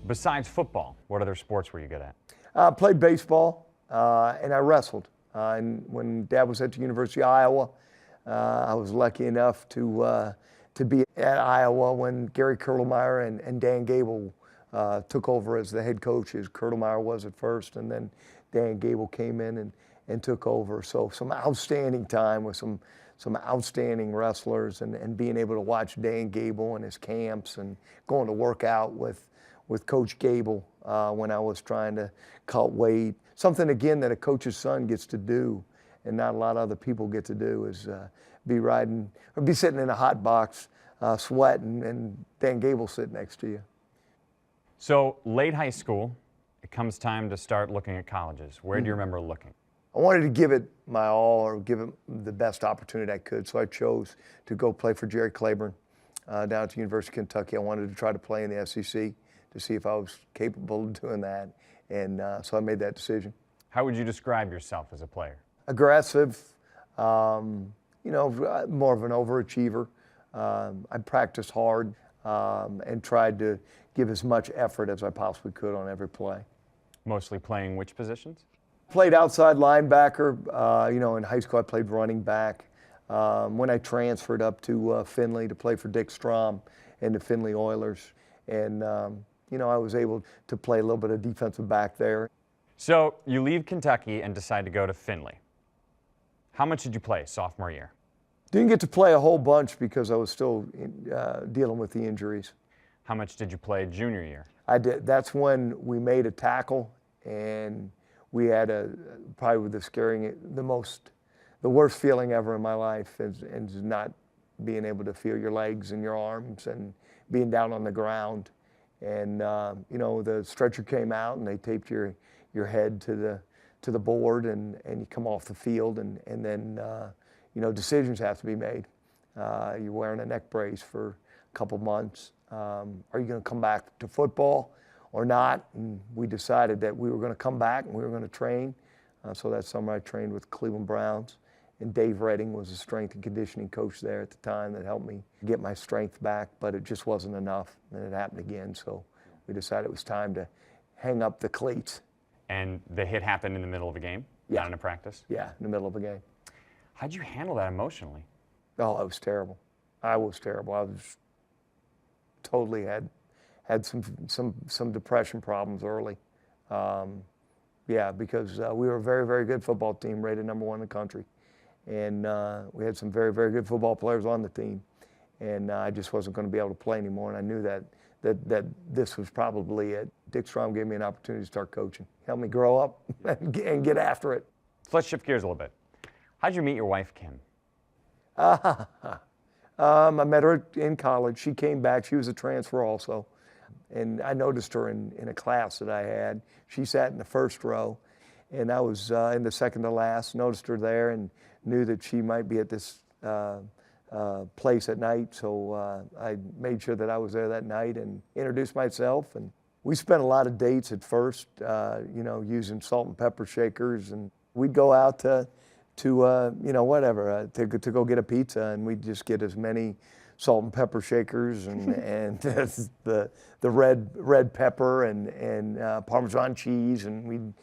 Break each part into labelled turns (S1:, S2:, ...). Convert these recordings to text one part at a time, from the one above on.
S1: Besides football, what other sports were you good at?
S2: I played baseball and I wrestled. And when Dad was at the University of Iowa, I was lucky enough to be at Iowa when Gary Kurtlemeyer and Dan Gable took over as the head coaches. Kurtlemeyer was at first, and then Dan Gable came in and took over. So some outstanding time with some outstanding wrestlers, and being able to watch Dan Gable and his camps and going to work out with Coach Gable when I was trying to cut weight. Something, again, that a coach's son gets to do and not a lot of other people get to do is be riding or be sitting in a hot box sweating and Dan Gable sitting next to you.
S1: So late high school, it comes time to start looking at colleges. Where do you remember looking?
S2: I wanted to give it my all, or give it the best opportunity I could, so I chose to go play for Jerry Claiborne down at the University of Kentucky. I wanted to try to play in the SEC to see if I was capable of doing that, and so I made that decision.
S1: How would you describe yourself as a player?
S2: Aggressive, you know, more of an overachiever. I practiced hard and tried to give as much effort as I possibly could on every play.
S1: Mostly playing which positions?
S2: Played outside linebacker. You know, in high school I played running back. When I transferred up to Findlay to play for Dick Strom and the Findlay Oilers, and you know, I was able to play a little bit of defensive back there.
S1: So you leave Kentucky and decide to go to Findlay. How much did you play sophomore year?
S2: Didn't get to play a whole bunch because I was still dealing with the injuries.
S1: How much did you play junior year?
S2: I did. That's when we made a tackle, and we had probably the worst feeling ever in my life is not being able to feel your legs and your arms and being down on the ground. And you know, the stretcher came out and they taped your head to the board, and you come off the field, and then you know, decisions have to be made. You're wearing a neck brace for a couple months. Are you going to come back to football or not? And we decided that we were going to come back and we were going to train. So that summer I trained with Cleveland Browns, and Dave Redding was a strength and conditioning coach there at the time that helped me get my strength back, but it just wasn't enough, and it happened again. So we decided it was time to hang up the cleats.
S1: And the hit happened in the middle of a game?
S2: Yeah.
S1: Not in a practice?
S2: Yeah, in the middle of a game.
S1: How'd you handle that emotionally?
S2: Oh, it was terrible. I was terrible. I was totally had some depression problems early. Yeah, because we were a very, very good football team, rated #1 in the country. And we had some very, very good football players on the team. And I just wasn't going to be able to play anymore. And I knew that this was probably it. Dick Strom gave me an opportunity to start coaching. Helped me grow up and get after it.
S1: So let's shift gears a little bit. How'd you meet your wife, Kim?
S2: I met her in college. She came back. She was a transfer also. And I noticed her in a class that I had. She sat in the first row, and I was in the second to last. Noticed her there and knew that she might be at this place at night. So I made sure that I was there that night and introduced myself. And we spent a lot of dates at first, you know, using salt and pepper shakers. And we'd go out to you know, whatever, to go get a pizza, and we'd just get as many salt and pepper shakers and the red pepper and Parmesan cheese, and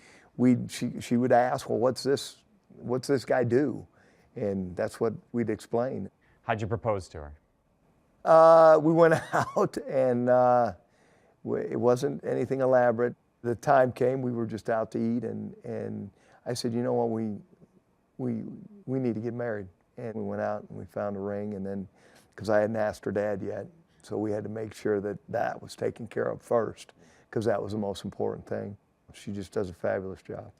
S2: she would ask, well, what's this guy do? And that's what we'd explain.
S1: How'd you propose to her?
S2: We went out, and it wasn't anything elaborate. The time came, we were just out to eat, and I said, you know what, we need to get married. And we went out and we found a ring, and then, because I hadn't asked her dad yet, so we had to make sure that was taken care of first, because that was the most important thing. She just does a fabulous job.